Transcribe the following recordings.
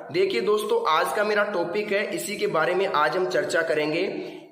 देखिए दोस्तों, आज का मेरा टॉपिक है, इसी के बारे में आज हम चर्चा करेंगे।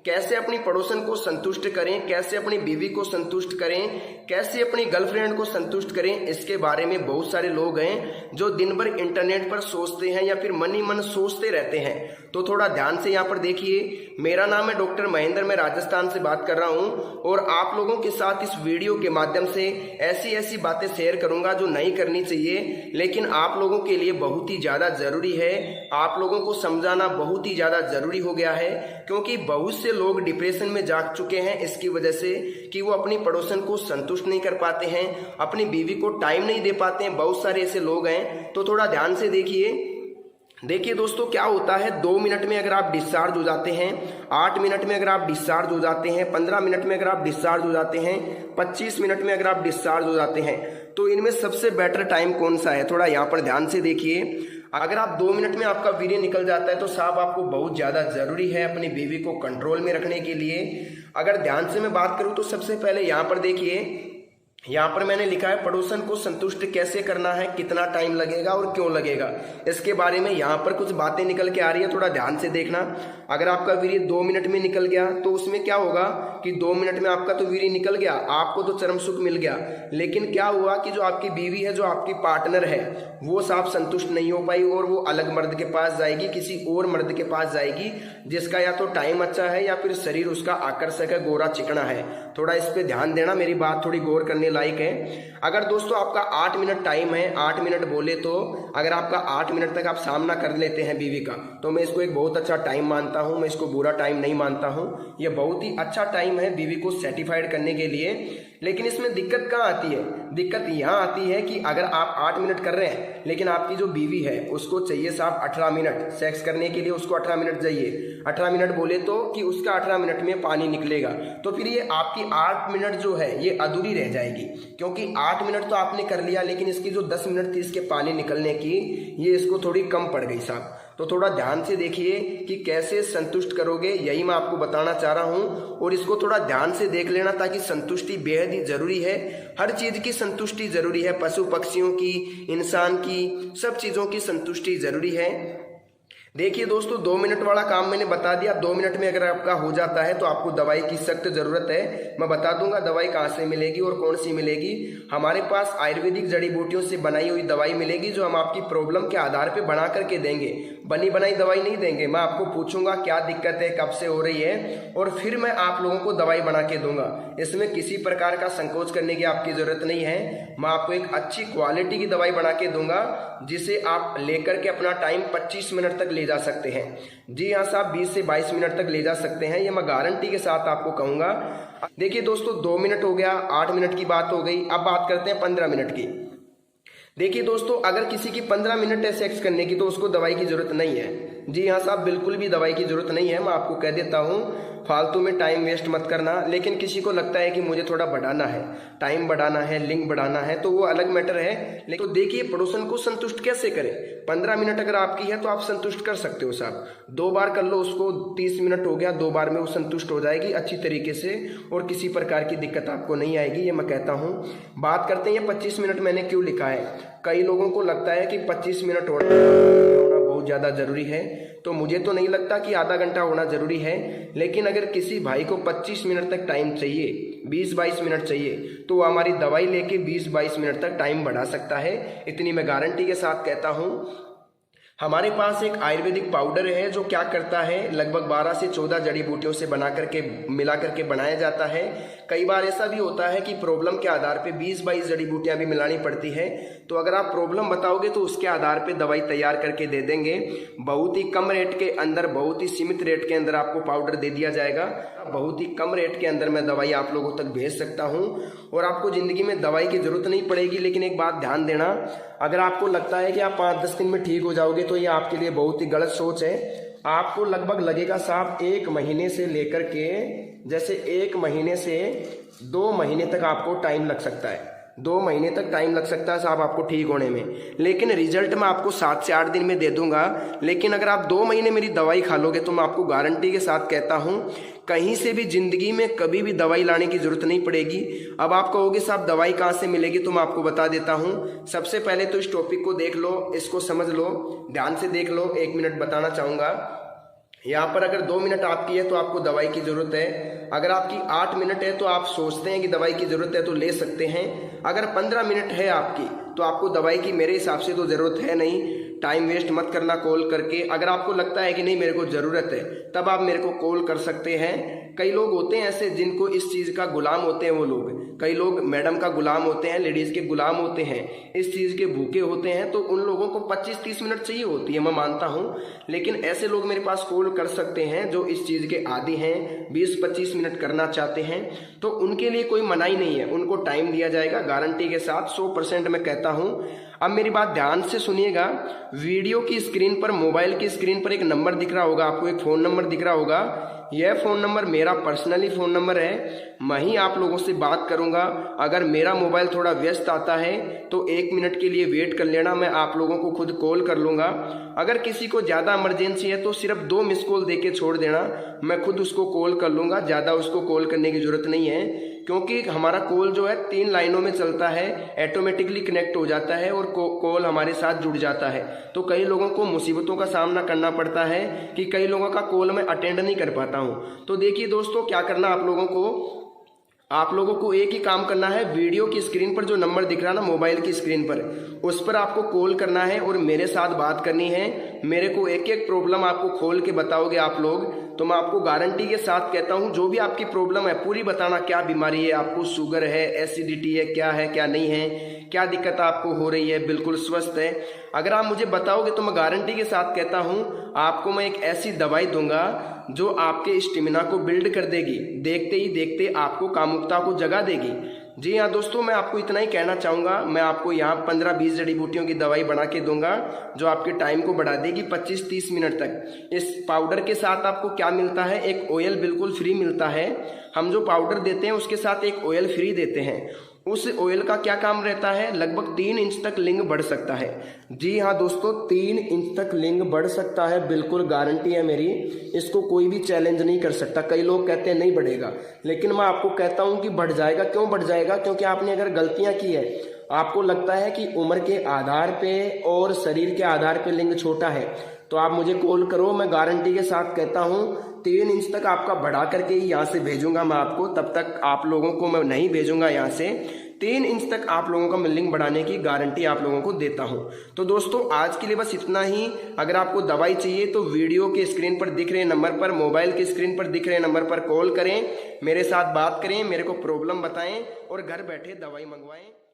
कैसे अपनी पड़ोसन को संतुष्ट करें, कैसे अपनी बीवी को संतुष्ट करें, कैसे अपनी गर्लफ्रेंड को संतुष्ट करें। इसके बारे में बहुत सारे लोग हैं जो दिन भर इंटरनेट पर सोचते हैं या फिर मन ही मन सोचते रहते हैं। तो थोड़ा ध्यान से यहाँ पर देखिए। मेरा नाम है डॉक्टर महेंद्र, मैं राजस्थान से बात कर रहा हूँ और आप लोगों के साथ इस वीडियो के माध्यम से ऐसी ऐसी बातें शेयर करूंगा जो नहीं करनी चाहिए, लेकिन आप लोगों के लिए बहुत ही ज्यादा जरूरी है। आप लोगों को समझाना बहुत ही ज्यादा जरूरी हो गया है, क्योंकि बहुत से लोग डिप्रेशन में जा चुके हैं इसकी वजह से कि वो अपनी पड़ोसन को संतुष्ट नहीं कर पाते हैं, अपनी बीवी को टाइम नहीं दे पाते हैं। बहुत सारे ऐसे लोग हैं, तो थोड़ा ध्यान से देखिए दोस्तों, क्या होता है 2 मिनट में अगर आप डिस्चार्ज हो जाते हैं, 8 मिनट में अगर आप डिस्चार्ज हो जाते हैं, 15 मिनट में अगर आप डिस्चार्ज हो जाते हैं, 25 मिनट में अगर आप डिस्चार्ज हो जाते हैं, तो इनमें सबसे बेटर टाइम कौन सा है? थोड़ा यहाँ पर ध्यान से देखिए। अगर आप 2 मिनट में आपका वीर्य निकल जाता है तो साहब आपको बहुत ज्यादा जरूरी है अपनी बीवी को कंट्रोल में रखने के लिए। अगर ध्यान से मैं बात करूं तो सबसे पहले यहाँ पर देखिए, यहाँ पर मैंने लिखा है पड़ोसन को संतुष्ट कैसे करना है, कितना टाइम लगेगा और क्यों लगेगा, इसके बारे में यहाँ पर कुछ बातें निकल के आ रही है। थोड़ा ध्यान से देखना। अगर आपका वीर्य 2 मिनट में निकल गया तो उसमें क्या होगा कि 2 मिनट में आपका तो वीर्य निकल गया, आपको तो चरम सुख मिल गया, लेकिन क्या हुआ कि जो आपकी बीवी है, जो आपकी पार्टनर है, वो साफ संतुष्ट नहीं हो पाई और वो अलग मर्द के पास जाएगी, किसी और मर्द के पास जाएगी जिसका या तो टाइम अच्छा है या फिर शरीर उसका आकर्षक है, गोरा चिकना है। थोड़ा इस पे ध्यान देना, मेरी बात थोड़ी गौर करने लायक है। अगर दोस्तों आपका 8 मिनट टाइम है, 8 मिनट बोले तो अगर आपका 8 मिनट तक आप सामना कर लेते हैं बीवी का, तो मैं इसको एक बहुत अच्छा टाइम मानता हूं, मैं इसको बुरा टाइम नहीं मानता हूं। यह बहुत ही अच्छा टाइम है बीवी को सेटिस्फाइड करने के लिए। लेकिन इसमें दिक्कत कहाँ आती है? दिक्कत यहाँ आती है कि अगर आप 8 मिनट कर रहे हैं लेकिन आपकी जो बीवी है उसको चाहिए साहब 18 मिनट सेक्स करने के लिए, उसको 18 मिनट चाहिए। 18 मिनट बोले तो कि उसका 18 मिनट में पानी निकलेगा, तो फिर ये आपकी 8 मिनट जो है ये अधूरी रह जाएगी, क्योंकि 8 मिनट तो आपने कर लिया लेकिन इसकी जो 10 मिनट थी इसके पानी निकलने की, ये इसको थोड़ी कम पड़ गई साहब। तो थोड़ा ध्यान से देखिए कि कैसे संतुष्ट करोगे, यही मैं आपको बताना चाह रहा हूं और इसको थोड़ा ध्यान से देख लेना, ताकि संतुष्टि बेहद ही जरूरी है। हर चीज की संतुष्टि जरूरी है, पशु पक्षियों की, इंसान की, सब चीजों की संतुष्टि जरूरी है। देखिए दोस्तों, 2 मिनट वाला काम मैंने बता दिया। 2 मिनट में अगर आपका हो जाता है तो आपको दवाई की सख्त जरूरत है। मैं बता दूंगा दवाई कहाँ से मिलेगी और कौन सी मिलेगी। हमारे पास आयुर्वेदिक जड़ी बूटियों से बनाई हुई दवाई मिलेगी, जो हम आपकी प्रॉब्लम के आधार पे बना करके देंगे, बनी बनाई दवाई नहीं देंगे। मैं आपको पूछूंगा क्या दिक्कत है, कब से हो रही है, और फिर मैं आप लोगों को दवाई बना के दूंगा। इसमें किसी प्रकार का संकोच करने की आपकी जरूरत नहीं है। मैं आपको एक अच्छी क्वालिटी की दवाई बना के दूंगा, जिसे आप लेकर के अपना टाइम 25 मिनट तक ले जा सकते हैं। जी हाँ साहब, 20 से 22 मिनट तक ले जा सकते हैं, ये मैं गारंटी के साथ आपको कहूंगा। देखिए दोस्तों, 2 मिनट हो गया, 8 मिनट की बात हो गई। अब बात करते हैं 15 मिनट की। देखिए दोस्तों, अगर किसी की 15 मिनट है सेक्स करने की तो उसको दवाई की जरूरत नहीं है। जी हाँ साहब, बिल्कुल भी दवाई की जरूरत नहीं है। मैं आपको कह देता हूँ, फालतू में टाइम वेस्ट मत करना। लेकिन किसी को लगता है कि मुझे थोड़ा बढ़ाना है, टाइम बढ़ाना है, लिंक बढ़ाना है, तो वो अलग मैटर है। लेकिन तो देखिए पड़ोसन को संतुष्ट कैसे करें। 15 मिनट अगर आपकी है तो आप संतुष्ट कर सकते हो साहब। 2 बार कर लो उसको, 30 मिनट हो गया, 2 बार में वो संतुष्ट हो जाएगी अच्छी तरीके से और किसी प्रकार की दिक्कत आपको नहीं आएगी, ये मैं कहता हूँ। बात करते हैं 25 मिनट मैंने क्यों लिखा है। कई लोगों को लगता है कि 25 मिनट होना बहुत ज्यादा जरूरी है, तो मुझे तो नहीं लगता कि आधा घंटा होना जरूरी है। लेकिन अगर किसी भाई को 25 मिनट तक टाइम चाहिए, 20-22 मिनट चाहिए, तो वो हमारी दवाई लेके 20-22 मिनट तक टाइम बढ़ा सकता है। इतनी मैं गारंटी के साथ कहता हूं। हमारे पास एक आयुर्वेदिक पाउडर है जो क्या करता है, लगभग 12 से 14 जड़ी बूटियों से बना करके मिला करके बनाया जाता है। कई बार ऐसा भी होता है कि प्रॉब्लम के आधार पे 20-22 जड़ी बूटियां भी मिलानी पड़ती है। तो अगर आप प्रॉब्लम बताओगे तो उसके आधार पे दवाई तैयार करके दे देंगे। बहुत ही कम रेट के अंदर, बहुत ही सीमित रेट के अंदर आपको पाउडर दे दिया जाएगा। बहुत ही कम रेट के अंदर मैं दवाई आप लोगों तक भेज सकता हूं और आपको जिंदगी में दवाई की जरूरत नहीं पड़ेगी। लेकिन एक बात ध्यान देना, अगर आपको लगता है कि आप 5-10 दिन में ठीक हो जाओगे तो ये आपके लिए बहुत ही गलत सोच है। आपको लगभग लगेगा साहब 1 महीने से लेकर के, जैसे 1 महीने से 2 महीने तक आपको टाइम लग सकता है। 2 महीने तक टाइम लग सकता है साहब आपको ठीक होने में, लेकिन रिजल्ट मैं आपको 7 से 8 दिन में दे दूंगा। लेकिन अगर आप 2 महीने मेरी दवाई खा लोगे तो मैं आपको गारंटी के साथ कहता हूँ कहीं से भी जिंदगी में कभी भी दवाई लाने की जरूरत नहीं पड़ेगी। अब आप कहोगे साहब दवाई कहाँ से मिलेगी, तो मैं आपको बता देता हूँ। सबसे पहले तो इस टॉपिक को देख लो, इसको समझ लो, ध्यान से देख लो। 1 मिनट बताना चाहूँगा। यहाँ पर अगर 2 मिनट आपकी है तो आपको दवाई की जरूरत है। अगर आपकी 8 मिनट है तो आप सोचते हैं कि दवाई की जरूरत है तो ले सकते हैं। अगर 15 मिनट है आपकी तो आपको दवाई की मेरे हिसाब से तो जरूरत है नहीं। टाइम वेस्ट मत करना कॉल करके। अगर आपको लगता है कि नहीं मेरे को ज़रूरत है तब आप मेरे को कॉल कर सकते हैं। कई लोग होते हैं ऐसे जिनको इस चीज़ का गुलाम होते हैं, वो लोग, कई लोग मैडम का गुलाम होते हैं, लेडीज़ के गुलाम होते हैं, इस चीज़ के भूखे होते हैं, तो उन लोगों को 25-30 मिनट चाहिए होती है, मैं मानता हूँ। लेकिन ऐसे लोग मेरे पास कॉल कर सकते हैं जो इस चीज़ के आदी हैं, 20-25 मिनट करना चाहते हैं, तो उनके लिए कोई मनाही नहीं है, उनको टाइम दिया जाएगा गारंटी के साथ, 100% मैं कहता हूँ। अब मेरी बात ध्यान से सुनिएगा। वीडियो की स्क्रीन पर, मोबाइल की स्क्रीन पर एक नंबर दिख रहा होगा आपको, एक फ़ोन नंबर दिख रहा होगा। यह फ़ोन नंबर मेरा पर्सनली फ़ोन नंबर है। मैं ही आप लोगों से बात करूंगा। अगर मेरा मोबाइल थोड़ा व्यस्त आता है तो 1 मिनट के लिए वेट कर लेना, मैं आप लोगों को खुद कॉल कर लूँगा। अगर किसी को ज़्यादा इमरजेंसी है तो सिर्फ 2 मिस कॉल दे के छोड़ देना, मैं खुद उसको कॉल कर लूँगा। ज़्यादा उसको कॉल करने की ज़रूरत नहीं है, क्योंकि हमारा कॉल जो है 3 लाइनों में चलता है, ऑटोमेटिकली कनेक्ट हो जाता है और कॉल हमारे साथ जुड़ जाता है। तो कई लोगों को मुसीबतों का सामना करना पड़ता है कि कई लोगों का कॉल मैं अटेंड नहीं कर पाता हूँ। तो देखिए दोस्तों, क्या करना आप लोगों को एक ही काम करना है। वीडियो की स्क्रीन पर जो नंबर दिख रहा है ना, मोबाइल की स्क्रीन पर, उस पर आपको कॉल करना है और मेरे साथ बात करनी है। मेरे को एक एक प्रॉब्लम आपको खोल के बताओगे आप लोग, तो मैं आपको गारंटी के साथ कहता हूं जो भी आपकी प्रॉब्लम है पूरी बताना। क्या बीमारी है आपको, शुगर है, एसिडिटी है, क्या है क्या नहीं है, क्या दिक्कत आपको हो रही है, बिल्कुल स्वस्थ है, अगर आप मुझे बताओगे तो मैं गारंटी के साथ कहता हूं आपको मैं एक ऐसी दवाई दूंगा जो आपके स्टेमिना को बिल्ड कर देगी, देखते ही देखते आपको कामुकता को जगा देगी। जी हाँ दोस्तों, मैं आपको इतना ही कहना चाहूँगा। मैं आपको यहाँ 15-20 जड़ी बूटियों की दवाई बना के दूंगा जो आपके टाइम को बढ़ा देगी 25-30 मिनट तक। इस पाउडर के साथ आपको क्या मिलता है, एक ऑयल बिल्कुल फ्री मिलता है। हम जो पाउडर देते हैं उसके साथ एक ऑयल फ्री देते हैं। उस ऑयल का क्या काम रहता है, लगभग 3 इंच तक लिंग बढ़ सकता है। जी हाँ दोस्तों, 3 इंच तक लिंग बढ़ सकता है, बिल्कुल गारंटी है मेरी। इसको कोई भी चैलेंज नहीं कर सकता। कई लोग कहते हैं नहीं बढ़ेगा, लेकिन मैं आपको कहता हूं कि बढ़ जाएगा। क्यों बढ़ जाएगा? क्योंकि आपने अगर गलतियां की है, आपको लगता है कि उम्र के आधार पे और शरीर के आधार पे लिंग छोटा है, तो आप मुझे कॉल करो। मैं गारंटी के साथ कहता हूँ 3 इंच तक आपका बढ़ा करके ही यहाँ से भेजूंगा मैं आपको। तब तक आप लोगों को मैं नहीं भेजूंगा यहाँ से। 3 इंच तक आप लोगों का मैं लिंग बढ़ाने की गारंटी आप लोगों को देता हूँ। तो दोस्तों आज के लिए बस इतना ही। अगर आपको दवाई चाहिए तो वीडियो के स्क्रीन पर दिख रहे नंबर पर, मोबाइल की स्क्रीन पर दिख रहे नंबर पर कॉल करें, मेरे साथ बात करें, मेरे को प्रॉब्लम बताएं और घर बैठे दवाई मंगवाएं।